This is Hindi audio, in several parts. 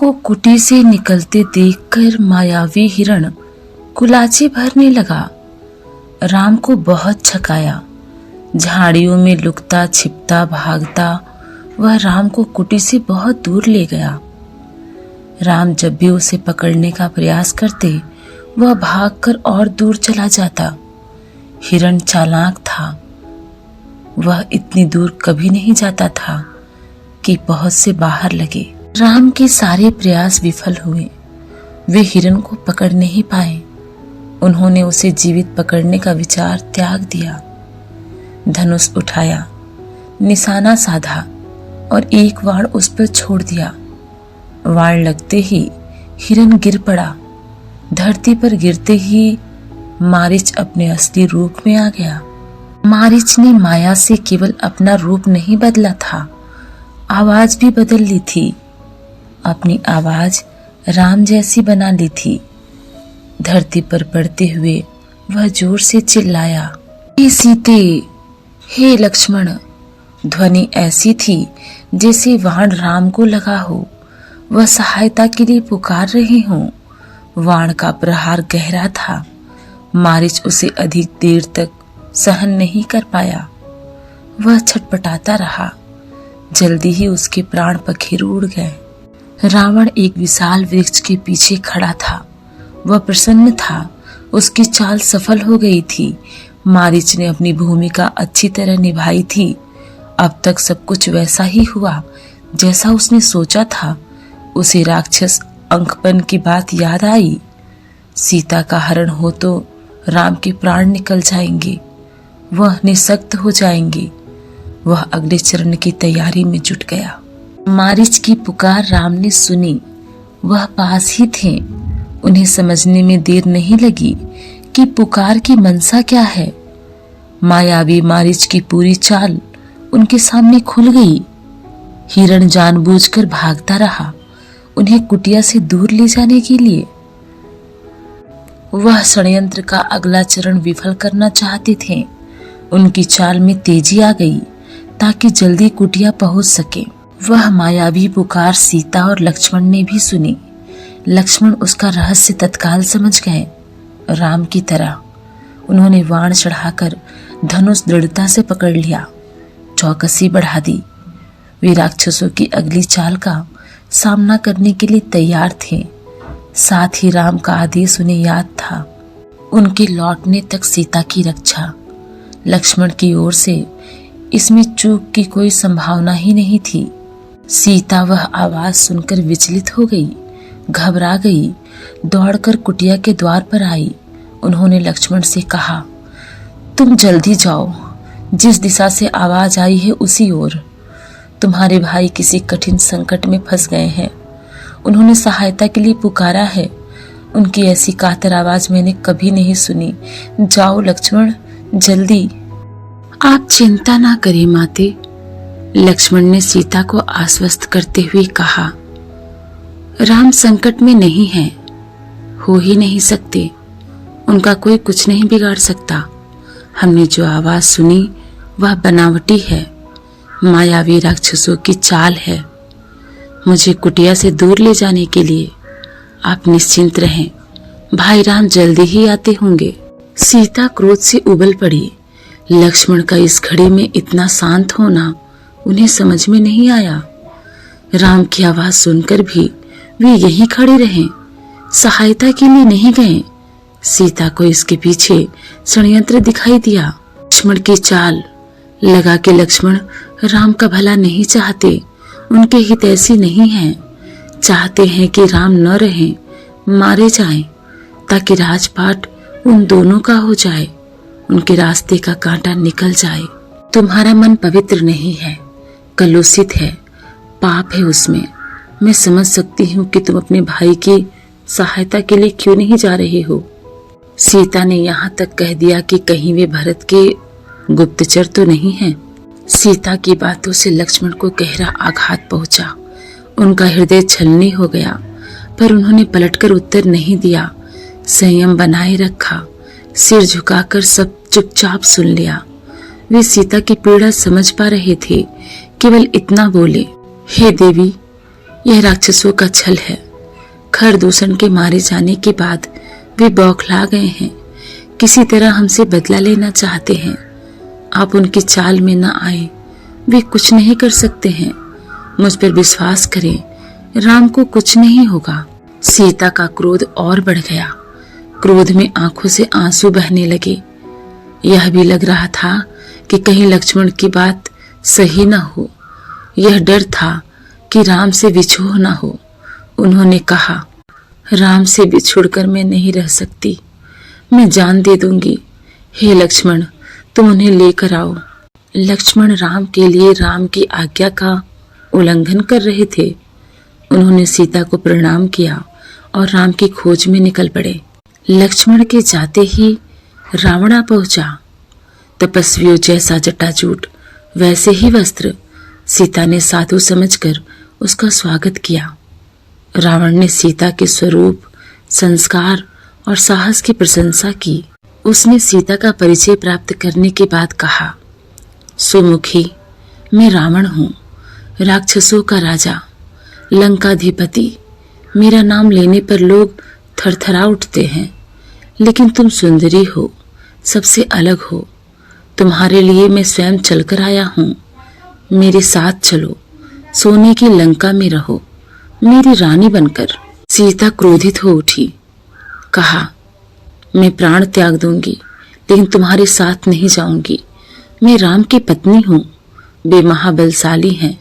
को कुटी से निकलते देखकर मायावी हिरण कुलाचे भरने लगा। राम को बहुत छकाया। झाड़ियों में लुकता छिपता भागता वह राम को कुटी से बहुत दूर ले गया। राम जब भी उसे पकड़ने का प्रयास करते वह भागकर और दूर चला जाता। हिरण चालाक था। वह इतनी दूर कभी नहीं जाता था कि पहुंच से बाहर लगे। राम के सारे प्रयास विफल हुए। वे हिरण को पकड़ नहीं पाए। उन्होंने उसे जीवित पकड़ने का विचार त्याग दिया। धनुष उठाया, निशाना साधा और एक वार उस पर छोड़ दिया। वार लगते ही हिरण गिर पड़ा। धरती पर गिरते ही मारीच अपने असली रूप में आ गया। मारीच ने माया से केवल अपना रूप नहीं बदला था, आवाज भी बदल ली थी। अपनी आवाज राम जैसी बना ली थी। धरती पर पड़ते हुए वह जोर से चिल्लाया, हे सीते, हे लक्ष्मण। ध्वनि ऐसी थी जैसे वाण राम को लगा हो। वह सहायता के लिए पुकार रहे हों। वाण का प्रहार गहरा था। मारीच उसे अधिक देर तक सहन नहीं कर पाया। वह छटपटाता रहा। जल्दी ही उसके प्राण पखेरु उड़ गए। रावण एक विशाल वृक्ष के पीछे खड़ा था। वह प्रसन्न था। उसकी चाल सफल हो गई थी। मारीच ने अपनी भूमिका अच्छी तरह निभाई थी। अब तक सब कुछ वैसा ही हुआ जैसा उसने सोचा था। उसे राक्षस अंकपन की बात याद आई। सीता का हरण हो तो राम के प्राण निकल जाएंगे। वह निःशक्त हो जाएंगे। वह अगले चरण की तैयारी में जुट गया। मारीच की पुकार राम ने सुनी। वह पास ही थे। उन्हें समझने में देर नहीं लगी कि पुकार की मनसा क्या है। मायावी मारीच की पूरी चाल उनके सामने खुल गई। हिरण जानबूझकर भागता रहा, उन्हें कुटिया से दूर ले जाने के लिए। वह षड्यंत्र का अगला चरण विफल करना चाहते थे। उनकी चाल में तेजी आ गई ताकि जल्दी कुटिया पहुंच सके। वह मायावी पुकार सीता और लक्ष्मण ने भी सुनी। लक्ष्मण उसका रहस्य तत्काल समझ गए। राम की तरह उन्होंने वाण चढ़ाकर धनुष दृढ़ता से पकड़ लिया। चौकसी बढ़ा दी। वे राक्षसों की अगली चाल का सामना करने के लिए तैयार थे। साथ ही राम का आदेश उन्हें याद था, उनके लौटने तक सीता की रक्षा। लक्ष्मण की ओर से इसमें चूक की कोई संभावना ही नहीं थी। सीता वह आवाज सुनकर विचलित हो गई, घबरा गई, दौड़कर कुटिया के द्वार पर आई। उन्होंने लक्ष्मण से कहा, तुम जल्दी जाओ, जिस दिशा से आवाज आई है उसी ओर। तुम्हारे भाई किसी कठिन संकट में फंस गए हैं। उन्होंने सहायता के लिए पुकारा है। उनकी ऐसी कातर आवाज मैंने कभी नहीं सुनी। जाओ लक्ष्मण, जल्दी। आप चिंता ना करें माते, लक्ष्मण ने सीता को आश्वस्त करते हुए कहा। राम संकट में नहीं है, हो ही नहीं सकते। उनका कोई कुछ नहीं बिगाड़ सकता। हमने जो आवाज सुनी वह बनावटी है, मायावी राक्षसों की चाल है। मुझे कुटिया से दूर ले जाने के लिए आप निश्चिंत रहें। भाई राम जल्दी ही आते होंगे। सीता क्रोध से उबल पड़ी। लक्ष्मण का इस घड़ी में इतना शांत होना उन्हें समझ में नहीं आया। राम की आवाज सुनकर भी वे यहीं खड़े रहे, सहायता के लिए नहीं गए। सीता को इसके पीछे षड्यंत्र दिखाई दिया। लक्ष्मण की चाल लगा के लक्ष्मण राम का भला नहीं चाहते। उनके हित ऐसी नहीं है। चाहते हैं कि राम न रहें, मारे जाएं, ताकि राजपाट उन दोनों का हो जाए, उनके रास्ते का कांटा निकल जाए। तुम्हारा मन पवित्र नहीं है, कलुषित है, पाप है उसमें। मैं समझ सकती हूँ कि तुम अपने भाई की सहायता के लिए क्यों नहीं जा रहे हो। सीता ने यहाँ तक कह दिया कि कहीं वे भरत के गुप्तचर तो नहीं हैं। सीता की बातों से लक्ष्मण को गहरा आघात पहुंचा। उनका हृदय छलनी हो गया, पर उन्होंने पलटकर उत्तर नहीं दिया। संयम बनाए रखा, सिर झुकाकर सब चुपचाप सुन लिया। वे सीता की पीड़ा समझ पा रहे थे। केवल इतना बोले, हे देवी, यह राक्षसों का छल है। खर दूषण के मारे जाने के बाद वे बौखला गए हैं, किसी तरह हमसे बदला लेना चाहते हैं। आप उनकी चाल में न आए, वे कुछ नहीं कर सकते हैं। मुझ पर विश्वास करें, राम को कुछ नहीं होगा। सीता का क्रोध और बढ़ गया। क्रोध में आंखों से आंसू बहने लगे। यह भी लग रहा था कि कहीं लक्ष्मण की बात सही न हो। यह डर था कि राम से विछोह न हो। उन्होंने कहा, राम से बिछुड़कर मैं नहीं रह सकती, मैं जान दे दूंगी। हे लक्ष्मण, तुम उन्हें लेकर आओ। लक्ष्मण राम के लिए राम की आज्ञा का उल्लंघन कर रहे थे। उन्होंने सीता को प्रणाम किया और राम की खोज में निकल पड़े। लक्ष्मण के जाते ही रावण आ पहुंचा। तपस्वियों जैसा जटाजूट, वैसे ही वस्त्र। सीता ने साधु समझकर उसका स्वागत किया। रावण ने सीता के स्वरूप, संस्कार और साहस की प्रशंसा की। उसने सीता का परिचय प्राप्त करने के बाद कहा, सुमुखी, मैं रावण हूँ, राक्षसों का राजा, लंकाधिपति। मेरा नाम लेने पर लोग थरथरा उठते हैं, लेकिन तुम सुंदरी हो, सबसे अलग हो। तुम्हारे लिए मैं स्वयं चलकर आया हूँ। मेरे साथ चलो, सोने की लंका में रहो, मेरी रानी बनकर। सीता क्रोधित हो उठी। कहा, मैं प्राण त्याग दूंगी, लेकिन तुम्हारे साथ नहीं जाऊंगी। मैं राम की पत्नी हूँ, वे महाबलशाली हैं,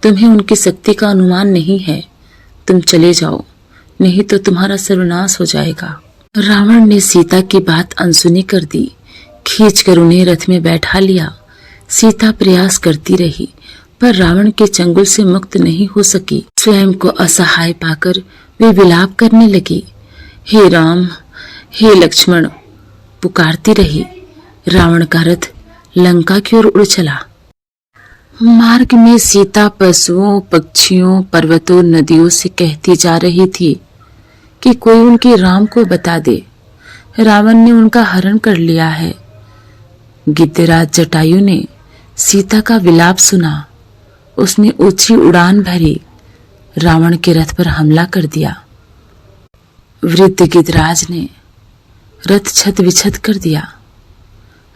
तुम्हें उनकी शक्ति का अनुमान नहीं है। तुम चले जाओ, नहीं तो तुम्हारा सर्वनाश हो जाएगा। रावण ने सीता की बात अनसुनी कर दी। खींचकर उन्हें रथ में बैठा लिया। सीता प्रयास करती रही, पर रावण के चंगुल से मुक्त नहीं हो सकी। स्वयं को असहाय पाकर वे विलाप करने लगी। हे राम, हे लक्ष्मण, पुकारती रही। रावण का रथ लंका की ओर उड़ चला। मार्ग में सीता पशुओं, पक्षियों, पर्वतों, नदियों से कहती जा रही थी कि कोई उनके राम को बता दे। रावण ने उनका हरण कर लिया है। गिद्धराज जटायु ने सीता का विलाप सुना। उसने ऊंची उड़ान भरी, रावण के रथ पर हमला कर दिया। वृद्ध गिद्धराज ने रथ छत विछत कर दिया,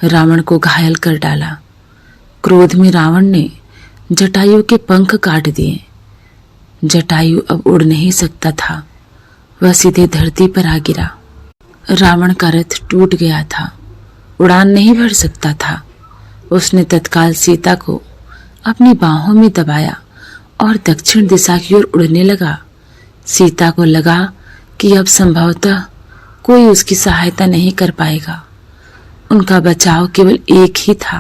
रावण को घायल कर डाला। क्रोध में रावण ने जटायु के पंख काट दिए। जटायु अब उड़ नहीं सकता था, वह सीधे धरती पर आ गिरा। रावण का रथ टूट गया था, उड़ान नहीं भर सकता था। उसने तत्काल सीता को अपनी बाहों में दबाया और दक्षिण दिशा की ओर उड़ने लगा। सीता को लगा कि अब संभवतः कोई उसकी सहायता नहीं कर पाएगा। उनका बचाव केवल एक ही था,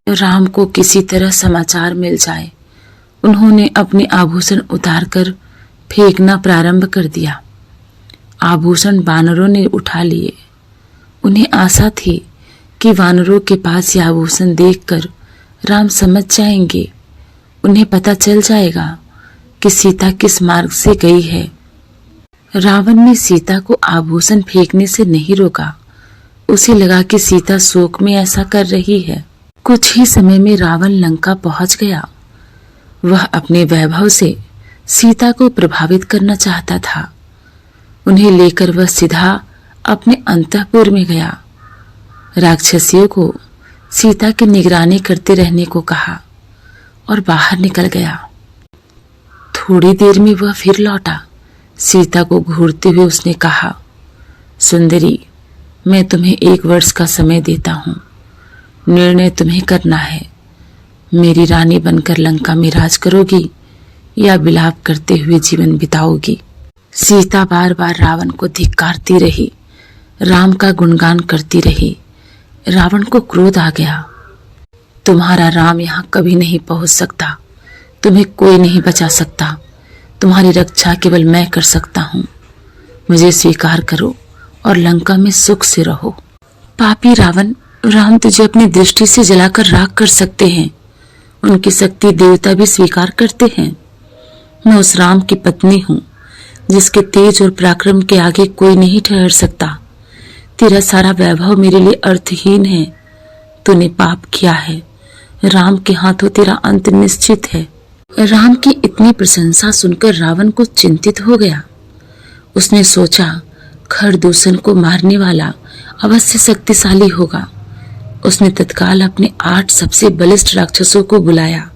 राम को किसी तरह समाचार मिल जाए। उन्होंने अपने आभूषण उतारकर फेंकना प्रारंभ कर दिया। आभूषण वानरों ने उठा लिए। उन्हें आशा थी कि वानरों के पास ये आभूषण देखकर राम समझ जाएंगे। उन्हें पता चल जाएगा कि सीता किस मार्ग से गई है। रावण ने सीता को आभूषण फेंकने से नहीं रोका। उसे लगा कि सीता शोक में ऐसा कर रही है। कुछ ही समय में रावण लंका पहुंच गया। वह अपने वैभव से सीता को प्रभावित करना चाहता था। उन्हें लेकर वह सीधा अपने अंतःपुर में गया। राक्षसियों को सीता की निगरानी करते रहने को कहा और बाहर निकल गया। थोड़ी देर में वह फिर लौटा। सीता को घूरते हुए उसने कहा, सुंदरी, मैं तुम्हें 1 वर्ष का समय देता हूँ। निर्णय तुम्हें करना है। मेरी रानी बनकर लंका में राज करोगी या विलाप करते हुए जीवन बिताओगी। सीता बार बार रावण को धिक्कारती रही, राम का गुणगान करती रही। रावण को क्रोध आ गया। तुम्हारा राम यहाँ कभी नहीं पहुंच सकता। तुम्हें कोई नहीं बचा सकता। तुम्हारी रक्षा केवल मैं कर सकता हूँ। मुझे स्वीकार करो और लंका में सुख से रहो। पापी रावण, राम तुझे अपनी दृष्टि से जलाकर राख कर सकते हैं। उनकी शक्ति देवता भी स्वीकार करते हैं। मैं उस राम की पत्नी हूँ जिसके तेज और पराक्रम के आगे कोई नहीं ठहर सकता। तेरा सारा वैभव मेरे लिए अर्थहीन है। तूने पाप किया है। राम के हाथों तेरा अंत निश्चित है। राम की इतनी प्रशंसा सुनकर रावण को चिंतित हो गया। उसने सोचा, खरदूषण को मारने वाला अवश्य शक्तिशाली होगा। उसने तत्काल अपने 8 सबसे बलिष्ठ राक्षसों को बुलाया।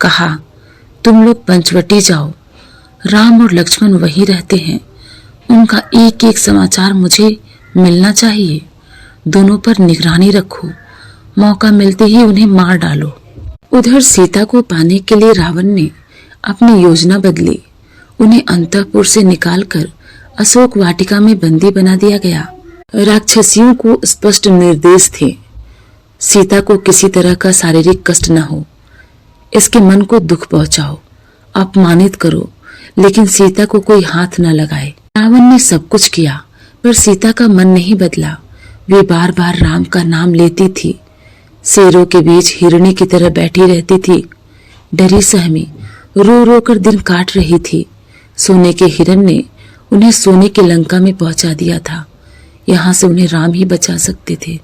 कहा, तुम लोग पंचवटी जाओ। राम और लक्ष्मण वहीं रहते हैं, उनका एक एक समाचार मुझे मिलना चाहिए। दोनों पर निगरानी रखो, मौका मिलते ही उन्हें मार डालो। उधर सीता को पाने के लिए रावण ने अपनी योजना बदली। उन्हें अंतःपुर से निकालकर अशोक वाटिका में बंदी बना दिया गया। राक्षसियों को स्पष्ट निर्देश थे, सीता को किसी तरह का शारीरिक कष्ट न हो, इसके मन को दुख पहुंचाओ, अपमानित करो, लेकिन सीता को कोई हाथ न लगाए। रावण ने सब कुछ किया, पर सीता का मन नहीं बदला। वे बार बार राम का नाम लेती थी, शेरों के बीच हिरणी की तरह बैठी रहती थी, डरी सहमी रो रो कर दिन काट रही थी। सोने के हिरण ने उन्हें सोने की लंका में पहुंचा दिया था। यहाँ से उन्हें राम ही बचा सकते थे।